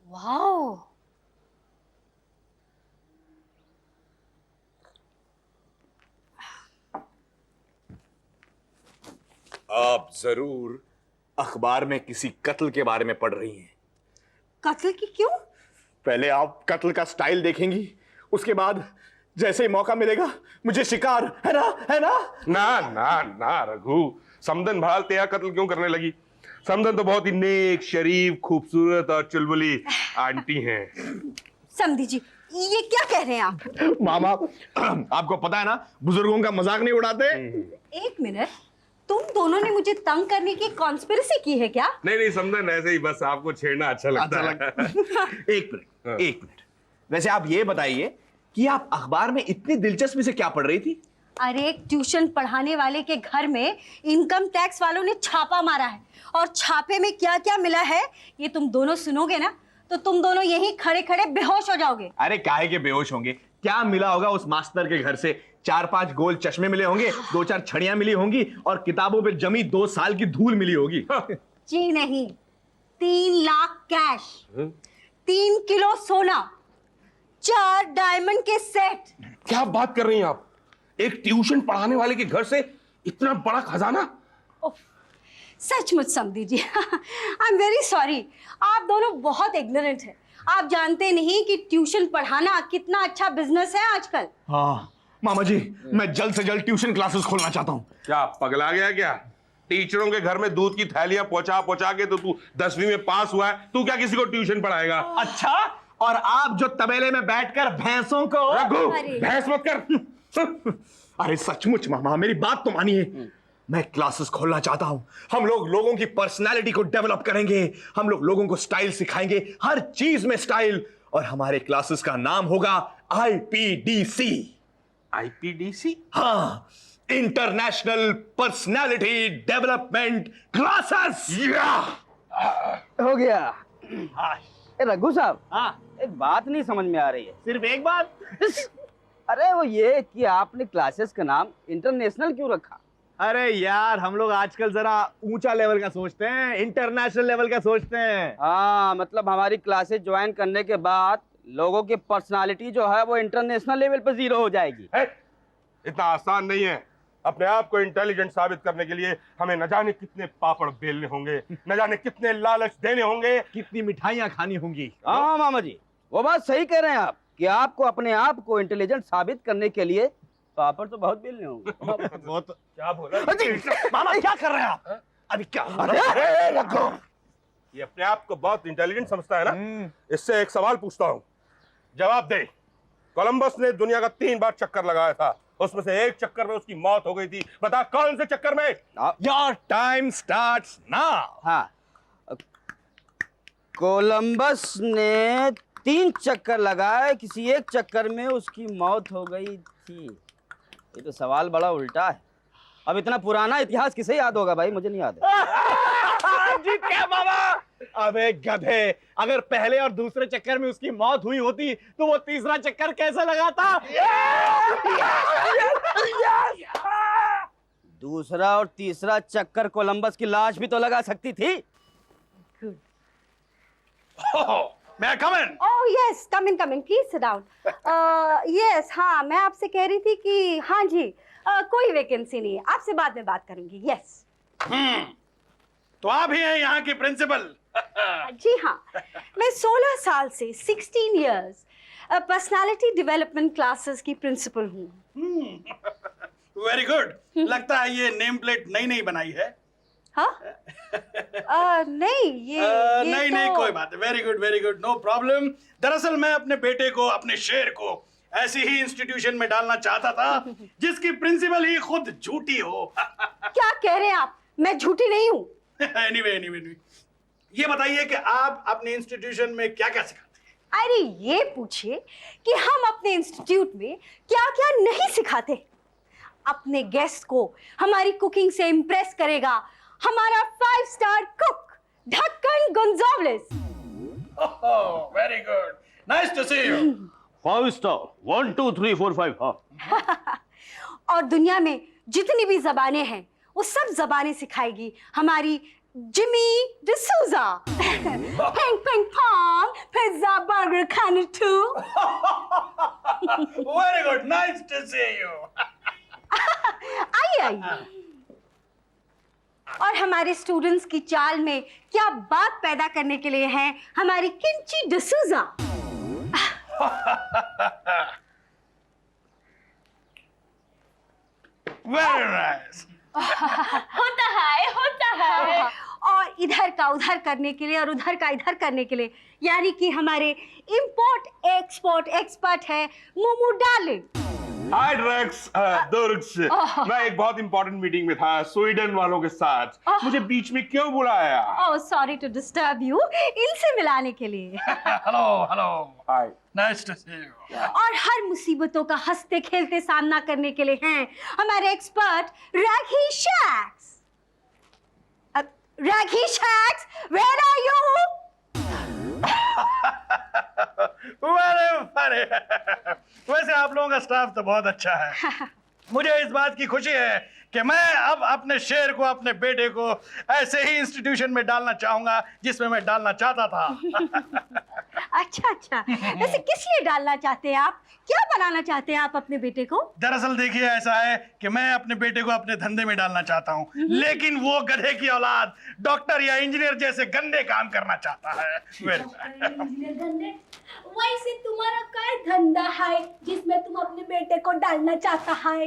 Wow. आप जरूर अखबार में किसी कत्ल के बारे में पढ़ रही हैं। कत्ल की क्यों? पहले आप कत्ल का स्टाइल देखेंगी, उसके बाद जैसे ही मौका मिलेगा मुझे शिकार, है ना, है ना? ना ना ना रघु, समदन भालते यहाँ कत्ल क्यों करने लगी? समदन तो बहुत ही नेक, शरीफ, खूबसूरत और चुलबुली आंटी हैं। समधी जी, ये क्या कह रहे हैं आप? मामा, आपको पता है ना, बुजुर्गों का मजाक नहीं उड़ाते। एक मिनट, तुम दोनों ने मुझे तंग करने की कॉन्स्पिरेसी की है क्या? नहीं समदन, ऐसे ही बस आपको छेड़ना अच्छा लगता है। एक मिनट, एक मिनट। वैसे आप ये बताइए कि आप अखबार में इतनी दिलचस्पी से क्या पढ़ रही थी? अरे, एक ट्यूशन पढ़ाने वाले के घर में इनकम टैक्स वालों ने छापा मारा है, और छापे में क्या क्या मिला है ये तुम दोनों सुनोगे ना तो तुम दोनों यहीं खड़े खड़े बेहोश हो जाओगे। अरे काहे के बेहोश होंगे? क्या मिला होगा उस मास्टर के घर से? 4-5 गोल चश्मे मिले होंगे, 2-4 छड़ियां मिली होंगी और किताबों पे जमी 2 साल की धूल मिली होगी। जी नहीं, 3 लाख कैश, 3 किलो सोना, 4 डायमंड के सेट। क्या बात कर रही हैं आप? एक ट्यूशन पढ़ाने वाले के घर से इतना बड़ा खजाना? सचमुच समधी जी, आई एम वेरी सॉरी। आप दोनों बहुत इग्नोरेंट हैं। आप जानते नहीं कि ट्यूशन पढ़ाना कितना अच्छा बिजनेस है आजकल। हाँ मामा जी, मैं जल्द से जल्द ट्यूशन क्लासेस खोलना चाहता हूँ। क्या पगला गया क्या? टीचरों के घर में दूध की थैलियां पहुंचा पहुंचा के तो तू 10वीं में पास हुआ है, तू क्या किसी को ट्यूशन पढ़ाएगा? अच्छा, और आप जो तबेले में बैठकर भैंसों को... रघु, अरे। बहस मत कर। अरे सचमुच मामा, मेरी बात तो मानिए। मैं क्लासेस खोलना चाहता हूं। हम लोग लोगों की पर्सनालिटी को डेवलप करेंगे, हम लोग लोगों को स्टाइल सिखाएंगे, हर चीज में स्टाइल। और हमारे क्लासेस का नाम होगा IPDC। IPDC? हाँ, इंटरनेशनल पर्सनालिटी डेवलपमेंट क्लासेस। हो गया। ए रघु साहब, हाँ, एक बात नहीं समझ में आ रही है। सिर्फ एक बात। अरे वो ये कि आपने क्लासेस का नाम इंटरनेशनल क्यों रखा? अरे यार, हम लोग आजकल जरा ऊंचा लेवल का सोचते हैं, इंटरनेशनल लेवल का सोचते हैं। हाँ, मतलब हमारी क्लासेस ज्वाइन करने के बाद लोगों की पर्सनालिटी जो है वो इंटरनेशनल लेवल पर 0 हो जाएगी। इतना आसान नहीं है। अपने आप को इंटेलिजेंट साबित करने के लिए हमें न जाने कितने पापड़ बेलने होंगे, न जाने कितने लालच देने होंगे, कितनी मिठाइयां खानी होंगी। हाँ मामा जी, वो बात सही कह रहे हैं आप कि आपको अपने आप को इंटेलिजेंट साबित करने के लिए पापड़ तो बहुत बेलने होंगे। बहुत। क्या बोला? मामा क्या कर रहे हैं आप? अभी क्या? अरे रघु, ये अपने आप को बहुत इंटेलिजेंट समझता है ना। इससे एक सवाल पूछता हूँ, जवाब दे। कोलंबस ने दुनिया का 3 बार चक्कर लगाया था, उसमें से एक चक्कर में उसकी मौत हो गई थी। बता कौन से चक्कर में? Your time starts now। हाँ, कोलंबस ने 3 चक्कर लगाए, किसी एक चक्कर में उसकी मौत हो गई थी। ये तो सवाल बड़ा उल्टा है। अब इतना पुराना इतिहास किसे याद होगा भाई? मुझे नहीं याद है। जीत गया मामा। अबे गधे, अगर पहले और दूसरे चक्कर में उसकी मौत हुई होती तो वो तीसरा चक्कर कैसे लगाता? दूसरा और तीसरा चक्कर कोलंबस की लाश भी तो लगा सकती थी। May I come in? Oh yes, come in, please sit down. Yes, हाँ, मैं आपसे कह रही थी कि हाँ जी, कोई वैकेंसी नहीं है, आपसे बाद में बात करूंगी। यस। तो आप ही हैं यहाँ की प्रिंसिपल? जी हाँ, मैं 16 साल से 16 इयर्स पर्सनालिटी डेवलपमेंट क्लासेस की प्रिंसिपल हूँ। Very good. लगता है ये नेम प्लेट नई बनाई है। हाँ? नहीं, ये नहीं, कोई बात है। Very good, no problem. दरअसल मैं अपने बेटे को, अपने शेर को ऐसी ही इंस्टीट्यूशन में डालना चाहता था जिसकी प्रिंसिपल ही खुद झूठी हो। क्या कह रहे हैं आप? मैं झूठी नहीं हूँ। एनीवे, ये बताइए कि आप अपने इंस्टीट्यूशन में क्या क्या सिखाते हैं? अरे ये पूछिए कि हम अपने इंस्टीट्यूट में क्या क्या नहीं सिखाते। अपने गेस्ट को हमारी कुकिंग से इम्प्रेस करेगा हमारा 5 star cook Dhakkan Gonsalves. Very good, nice to see you. 5 star 1 2 3 4 5। हाँ, और दुनिया में जितनी भी जबानें हैं वो सब जबानें सिखाएगी हमारी Jimmy D'Souza. Ping ping pong, pizza burger खाने too. Very good, nice to see you. आइए आइए। और हमारे स्टूडेंट्स की चाल में क्या बात पैदा करने के लिए हैं हमारी किंची D'Souza। Very nice. होता है और इधर का उधर करने के लिए और उधर का इधर करने के लिए, यानी कि हमारे इंपोर्ट एक्सपोर्ट एक्सपर्ट है मोमू डार्लिंग। हाय ड्रग्स दुर्ग्स, मैं एक बहुत इंपॉर्टेंट मीटिंग में था स्वीडन वालों के साथ। मुझे बीच में क्यों बुलाया? Oh sorry to disturb you, इनसे मिलाने के लिए। Hello, hello. Hi. Nice to see you. और हर मुसीबतों का हंसते खेलते सामना करने के लिए हैं हमारे एक्सपर्ट राघी शैक्स। राघी शैक्स, where are you? Very funny. वैसे आप लोगों का स्टाफ तो बहुत अच्छा है। मुझे इस बात की खुशी है कि मैं अब अपने शेर को, अपने बेटे को ऐसे ही इंस्टीट्यूशन में डालना चाहूंगा जिसमें मैं डालना चाहता था। अच्छा अच्छा, वैसे किस लिए डालना चाहते हैं आप? क्या बनाना चाहते हैं आप अपने बेटे को? दरअसल देखिए, ऐसा है कि मैं अपने बेटे को अपने धंधे में डालना चाहता हूँ, लेकिन वो गधे की औलाद डॉक्टर या इंजीनियर जैसे गंदे काम करना चाहता है। वैसे तुम्हारा क्या धंधा है जिसमें तुम अपने बेटे को डालना चाहता है?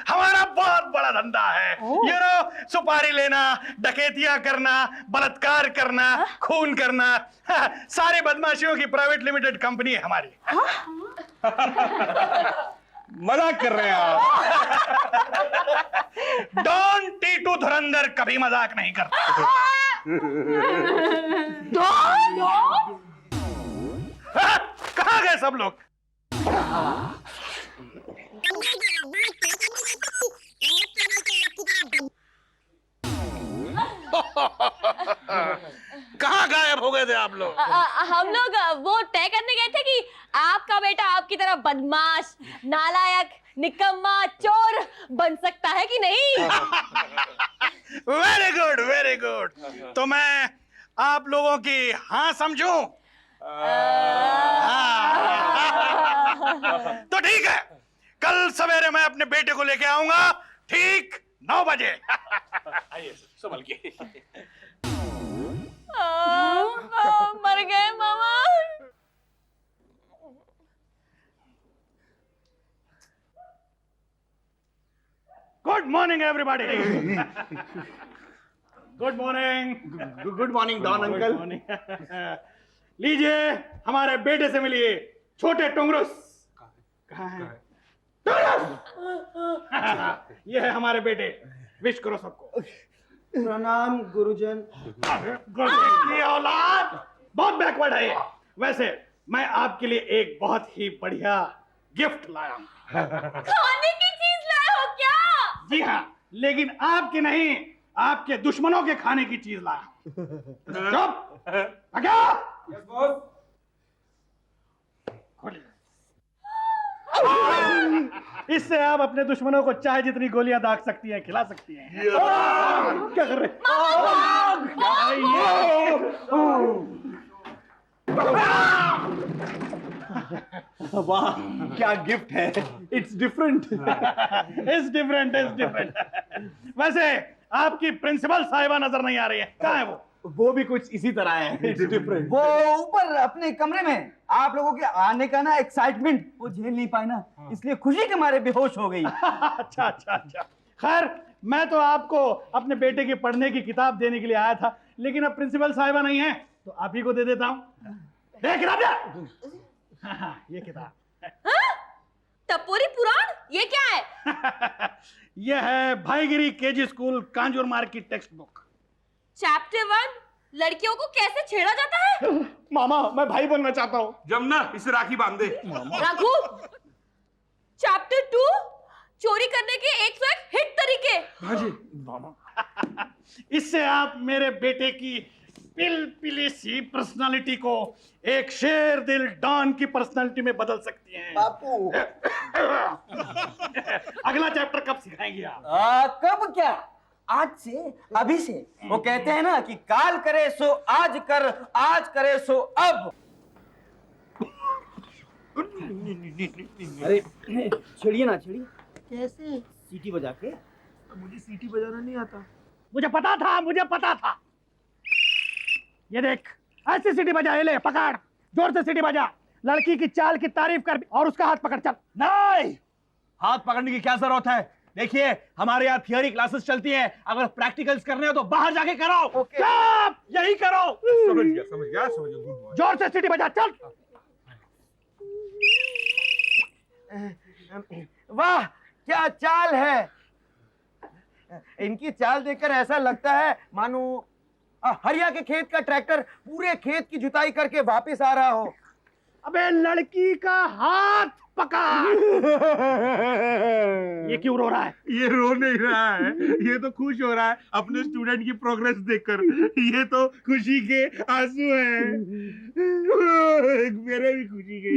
हमारा बहुत बड़ा धंधा है। यू नो, सुपारी लेना, डकैतियां करना, बलात्कार करना, खून करना, सारी बदमाशियों की प्राइवेट लिमिटेड कंपनी है हमारी। मजाक कर रहे हैं आप? डॉन टीटू धुरंधर कभी मजाक नहीं करता। कहाँ गए सब लोग? कहाँ गायब हो गए थे आप लोग? हम लोग वो तय करने गए थे कि आपका बेटा आपकी तरह बदमाश, नालायक, निकम्मा, चोर बन सकता है कि नहीं। Very good, very good. तो मैं आप लोगों की हाँ समझूं? तो ठीक है, कल सवेरे मैं अपने बेटे को लेके आऊंगा, ठीक 9 बजे। आइए संभल के। मर गए मामा। Good morning everybody. Good morning. Good morning Don uncle. लीजिए, हमारे बेटे से मिलिए, छोटे टुंगरुस। कहाँ है? ये है हमारे बेटे, विश करो सबको। प्रणाम गुरुजन। की औलाद बहुत बैकवर्ड है ये। वैसे मैं आपके लिए एक बहुत ही बढ़िया गिफ्ट लाया हूं। खाने की चीज लाए हो क्या? जी हाँ, लेकिन आपके नहीं, आपके दुश्मनों के खाने की चीज लाया हूं। चुप। इससे आप अपने दुश्मनों को चाहे जितनी गोलियां दाग सकती हैं, खिला सकती हैं। क्या कर रहे? वाह, क्या गिफ्ट है। It's different. It's different, it's different. वैसे आपकी प्रिंसिपल साहिबा नजर नहीं आ रही है, कहाँ है वो भी कुछ इसी तरह है। It's different. वो ऊपर अपने कमरे में आप लोगों के आने का ना एक्साइटमेंट वो झेल नहीं पाई ना, इसलिए खुशी के मारे बेहोश हो गई। अच्छा अच्छा अच्छा। खैर, मैं तो आपको अपने बेटे के पढ़ने की किताब देने के लिए आया था, लेकिन अब प्रिंसिपल साहिबा नहीं है तो आप ही को दे देता हूँ। किताब ये किताब। टपोरी पुराण, ये क्या है? ये है भाईगिरी केजी स्कूल कांजूर मार्ग की टेक्स्ट बुक। चैप्टर 1, लड़कियों को कैसे छेड़ा जाता है। मामा, मैं भाई बनना चाहता हूँ। जमुना, इसे राखी बांध दे। राघु। चैप्टर 2, चोरी करने के 101 हिट तरीके। हाँ जी मामा। इससे आप मेरे बेटे की पिलपिली सी पर्सनालिटी को एक शेर दिल डॉन की पर्सनालिटी में बदल सकती हैं। बापू अगला चैप्टर कब सिखाएंगे आप? कब क्या? आज से, अभी से। वो कहते हैं ना कि काल करे सो आज कर, आज करे सो अब। अरे छिड़िए ना, छिड़िए। कैसे? सीटी बजा के। मुझे सीटी बजाना नहीं आता। मुझे पता था, मुझे पता था। ये देख, ऐसे सीटी बजा, ले पकड़, जोर से सीटी बजा। लड़की की चाल की तारीफ कर और उसका हाथ पकड़, चल। नहीं, हाथ पकड़ने की क्या जरूरत है? देखिए, हमारे यहाँ थियोरी क्लासेस चलती हैं। अगर प्रैक्टिकल्स करने हो तो बाहर जाके करो। चुप, यही करो। समझ गया, समझ गया, समझ गया। Good boy. जोर से सीटी बजा, चल। वाह, क्या चाल है। इनकी चाल देखकर ऐसा लगता है मानो हरिया के खेत का ट्रैक्टर पूरे खेत की जुताई करके वापस आ रहा हो। अबे लड़की का हाथ पकड़। ये क्यों रो रहा है? ये रो नहीं रहा है, ये तो खुश हो रहा है अपने स्टूडेंट की प्रोग्रेस देखकर। ये तो खुशी के आंसू हैं। मेरे भी खुशी के।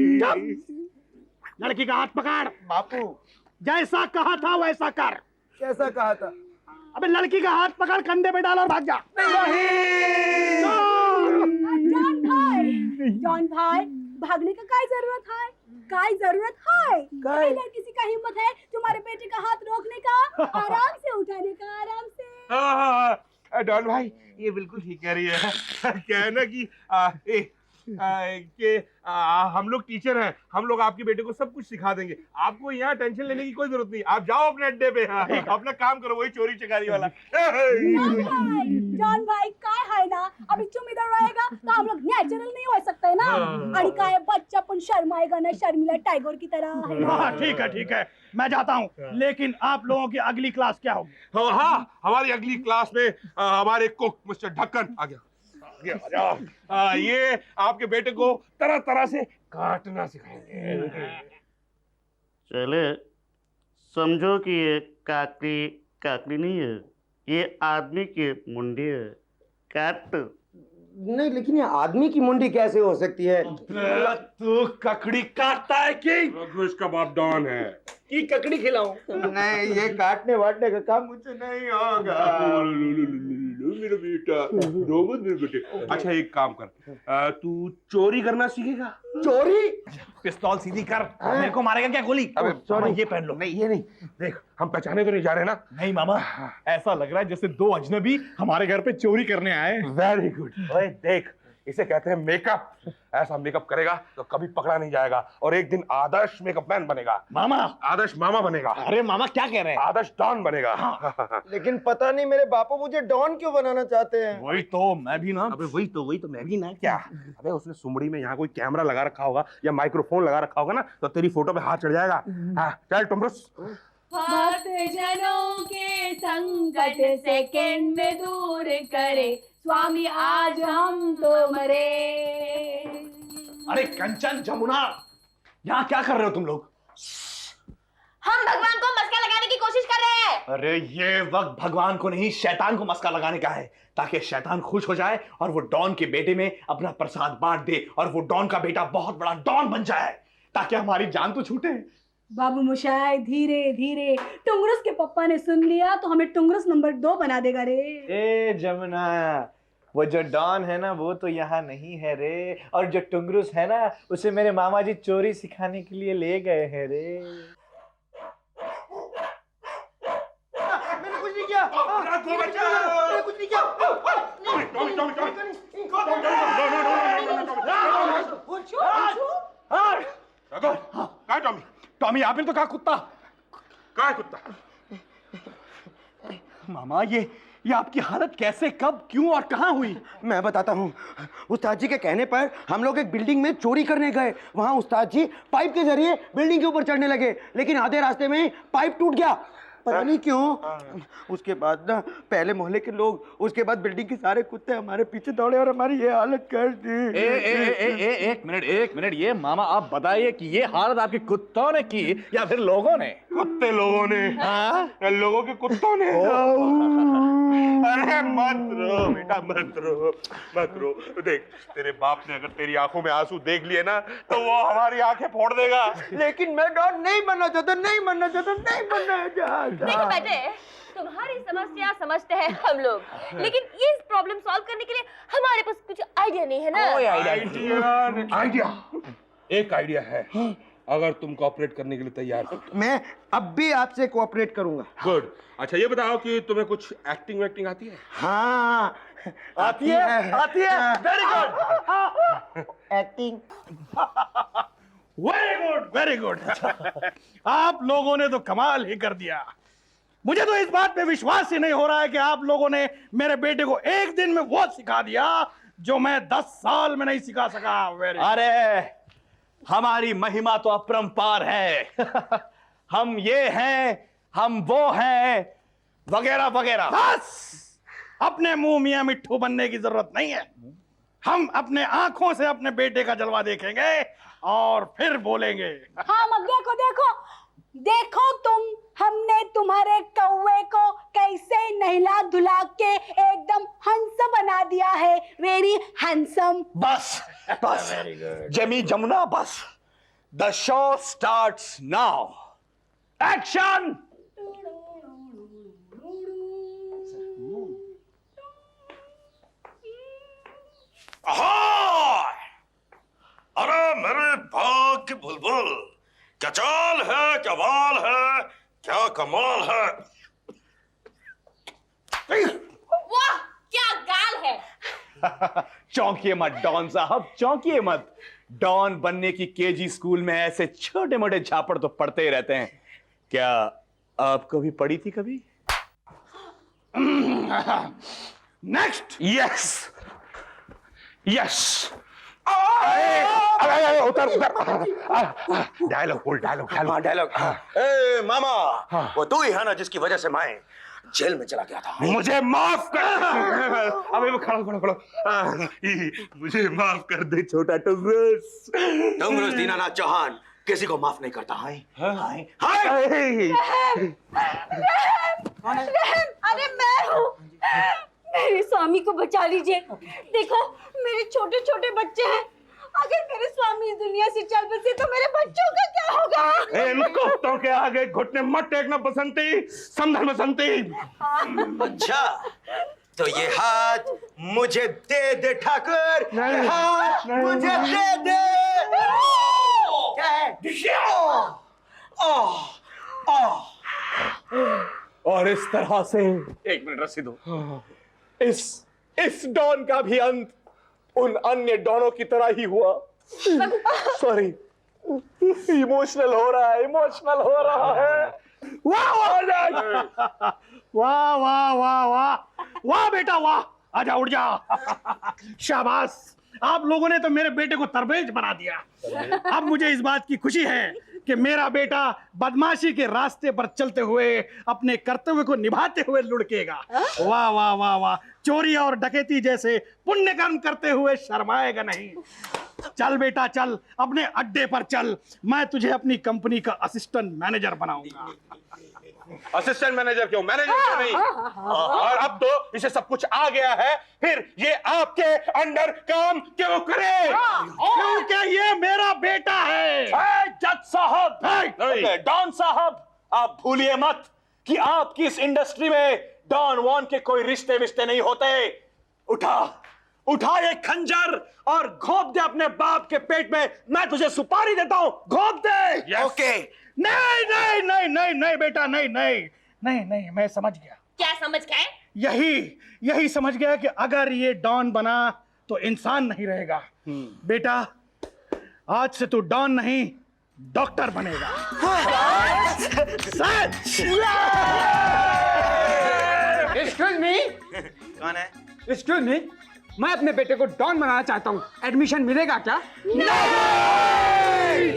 लड़की का हाथ पकड़। बापू, जैसा कहा था वैसा कर। कैसा कहा था? अबे लड़की का हाथ पकड़, कंधे पे डाल और भाग जा। जॉन भाई, भागने का काय जरूरत है? काय जरूरत है? अगर किसी का हिम्मत है तुम्हारे बेटे का हाथ रोकने का, आराम से उठाने का, आराम से। डॉन भाई, ये बिल्कुल ठीक कह रही है। क्या है ना कि हम लोग टीचर हैं, हम लोग आपके बेटे को सब कुछ सिखा देंगे। आपको यहाँ टेंशन लेने की कोई जरूरत नहीं। आप जाओ अपने अड्डे पे, हाँ, अपना काम करो, वही चोरी चकारी वाला। जॉन भाई काय है ना, अभी तुम इधर रहेगा तो हम लोग नेचुरल नहीं हो सकते ना। आणि काय बच्चा पण शर्माएगा ना, शर्मिला टाइगर की तरह है ना। हाँ, ठीक है, ठीक है, मैं जाता हूँ। लेकिन आप लोगों की अगली क्लास क्या होगी? हाँ, हमारी अगली क्लास में हमारे कुक मिस्टर ढक्कन आ गया। ये आपके बेटे को तरह तरह से काटना सिखाएंगे। चले, समझो कि ये काकड़ी नहीं है, ये आदमी की मुंडी है। काट। नहीं, लेकिन ये आदमी की मुंडी कैसे हो सकती है? तू ककड़ी काटता है कि इसका बाप डॉन है। की ककड़ी खिलाऊं? नहीं, ये काटने वाटने का काम मुझसे नहीं होगा। मेरा बेटा, रोबोट मेरे बेटे। अच्छा, एक काम कर, तू चोरी करना सीखेगा? चोरी? पिस्तौल सीधी कर, मेरे को मारेगा क्या गोली? अबे मामा, ये पहन लो। नहीं, ये नहीं। देख, हम पहचाने तो नहीं जा रहे ना? नहीं मामा, ऐसा लग रहा है जैसे दो अजनबी हमारे घर पे चोरी करने आए। Very good. ओए देख, इसे कहते हैं मेकअप। ऐसा मेकअप करेगा तो कभी पकड़ा नहीं जाएगा और एक दिन आदर्श मेकअप मैन बनेगा। मामा, आदर्श मामा बनेगा। अरे मामा क्या कह रहे हैं? आदर्श डॉन बनेगा। लेकिन पता नहीं मेरे बापू मुझे डॉन क्यों बनाना चाहते हैं। वही तो मैं भी ना। अबे वही तो मैं भी ना। क्या? अबे उसने सुमड़ी में यहाँ कोई कैमरा लगा रखा होगा या माइक्रोफोन लगा रखा होगा ना, तो तेरी फोटो पे हाथ चढ़ जाएगा। हाँ, चल टुमरुस। भक्त जनों के संकट सेकंड में दूर करे, स्वामी आज हम तो मरे। अरे कंचन, जमुना, यहाँ क्या कर रहे हो तुम लोग? हम भगवान को मस्का लगाने की कोशिश कर रहे हैं। अरे ये वक्त भगवान को नहीं, शैतान को मस्का लगाने का है, ताकि शैतान खुश हो जाए और वो डॉन के बेटे में अपना प्रसाद बांट दे और वो डॉन का बेटा बहुत बड़ा डॉन बन जाए, ताकि हमारी जान तो छूटे। बाबू मोशाय, धीरे धीरे। टुंगरुस के पप्पा ने सुन लिया तो हमें टुंगरुस नंबर 2 बना देगा रे। ए जमुना, वो जो डॉन है ना वो तो यहाँ नहीं है रे, और जो टुंगरुस है ना उसे मेरे मामा जी चोरी सिखाने के लिए ले गए हैं रे। मैंने कुछ नहीं किया। मैंने कुछ नहीं किया। कहाँ टॉमी? टॉमी, आपने तो कहा कुत्ता। कहाँ कुत्ता? मामा, ये आपकी हालत कैसे, कब, क्यों और कहाँ हुई? मैं बताता हूँ। उस्ताद जी के कहने पर हम लोग एक बिल्डिंग में चोरी करने गए। वहाँ उस्ताद जी पाइप के जरिए बिल्डिंग के ऊपर चढ़ने लगे, लेकिन आधे रास्ते में पाइप टूट गया, पता नहीं क्यों। उसके बाद ना पहले मोहल्ले के लोग, उसके बाद बिल्डिंग के सारे कुत्ते हमारे पीछे दौड़े और हमारी ये हालत कर दी। एक मिनट, ये मामा आप बताइए कि ये हालत आपके कुत्तों ने की या फिर लोगों ने? कुत्ते लोगों ने। हाँ? लोगों के कुत्तों ने। अरे मत रो बेटा, मत रो, मत रो। देख, तेरे बाप ने अगर तेरी आंखों में आंसू देख लिए ना तो वो हमारी आंखें फोड़ देगा। लेकिन मैं डॉन नहीं बनना चाहता, नहीं बनना चाहता, नहीं बनना चाहता। देखो बेटे, तुम्हारी समस्या समझते हैं हम लोग, लेकिन ये प्रॉब्लम सॉल्व करने के लिए हमारे पास कुछ आइडिया नहीं है ना। आइडिया, एक आइडिया है, अगर तुम कोऑपरेट करने के लिए तैयार हो। मैं अब भी आपसे कोऑपरेट करूंगा। गुड। अच्छा ये बताओ कि तुम्हें कुछ एक्टिंग वैक्टिंग आती है? हाँ आती है, आती है। Very good acting. Very good, very good. आप लोगों ने तो कमाल ही कर दिया। मुझे तो इस बात पे विश्वास ही नहीं हो रहा है कि आप लोगों ने मेरे बेटे को एक दिन में वो सिखा दिया जो मैं 10 साल में नहीं सिखा सका। अरे हमारी महिमा तो अपरंपार है। हम ये हैं, हम वो हैं, वगैरह वगैरह। बस अपने मुंह मियां मिट्ठू बनने की जरूरत नहीं है। हम अपने आंखों से अपने बेटे का जलवा देखेंगे और फिर बोलेंगे। हाँ मग्गे को देखो, देखो तुम, हमने तुम्हारे कौवे को कैसे नहला धुला के एकदम हंस बना दिया है। Very handsome. बस बस जमी जमुना, बस। The show starts now. Action. अरे मेरे भाग की बुलबुल, क्या चाल है, क्या बाल है, क्या कमाल है। वाह क्या गाल है। चौंकिए मत डॉन साहब, चौंकिए मत। डॉन बनने की केजी स्कूल में ऐसे छोटे मोटे झापड़ तो पड़ते ही रहते हैं। क्या आपको भी पड़ी थी कभी? नेक्स्ट। Yes yes. उतर उतर। डायलॉग बोल, डायलॉग डायलॉग। ए मामा, वो तू ही है ना जिसकी वजह से मैं जेल में चला गया था। मुझे माफ कर। अबे वो खड़ा खड़ा खड़ा। मुझे माफ कर दे छोटा टुगरुस। टुगरुस दीनानाथ चौहान किसी को माफ नहीं करता। हाय हाय हाय। अरे मैं हूँ, मेरे स्वामी को बचा लीजिए। देखो मेरे छोटे छोटे बच्चे हैं, अगर मेरे स्वामी इस दुनिया से चल बसे तो मेरे बच्चों का क्या होगा? इन कुत्तों के आगे घुटने मत टेकना बसंती, समझ बसंती। अच्छा तो ये हाथ मुझे दे दे ठाकुर, ये हाथ मुझे दे दे। क्या है? और इस तरह से, एक मिनट रस्सी दो, इस डॉन का भी अंत उन अन्य डॉनों की तरह ही हुआ। सॉरी, इमोशनल हो रहा है, इमोशनल हो रहा है। वाह वाह वाह वाह वाह वाह बेटा वाह, आजा उठ जा। शाबाश, आप लोगों ने तो मेरे बेटे को तरबेज बना दिया। अब मुझे इस बात की खुशी है कि मेरा बेटा बदमाशी के रास्ते पर चलते हुए अपने कर्तव्य को निभाते हुए लुढ़केगा। वाह वाह वाह वाह, चोरी और डकैती जैसे पुण्य कर्म करते हुए शर्माएगा नहीं। चल बेटा चल, अपने अड्डे पर चल, मैं तुझे अपनी कंपनी का असिस्टेंट मैनेजर बनाऊंगा। असिस्टेंट मैनेजर क्यों, मैनेजर क्यों नहीं? और अब तो इसे सब कुछ आ गया है, फिर ये आपके अंडर काम क्यों करे? क्योंकि ये मेरा बेटा है। जज साहब, डॉन साहब, आप भूलिए मत कि आपकी इस इंडस्ट्री में डॉन वॉन के कोई रिश्ते विश्ते नहीं होते। उठा ये खंजर और घोंप दे अपने बाप के पेट में। मैं तुझे सुपारी देता हूं, घोंप दे। ओके। नहीं नहीं नहीं नहीं नहीं बेटा, नहीं नहीं नहीं नहीं, मैं समझ गया। क्या समझ गए? यही समझ गया कि अगर ये डॉन बना तो इंसान नहीं रहेगा। बेटा आज से तू डॉन नहीं, डॉक्टर बनेगा। सच। एक्सक्यूज मी, कौन है? एक्सक्यूज मी, मैं अपने बेटे को डॉन बनाना चाहता हूँ। एडमिशन मिलेगा क्या? नहीं!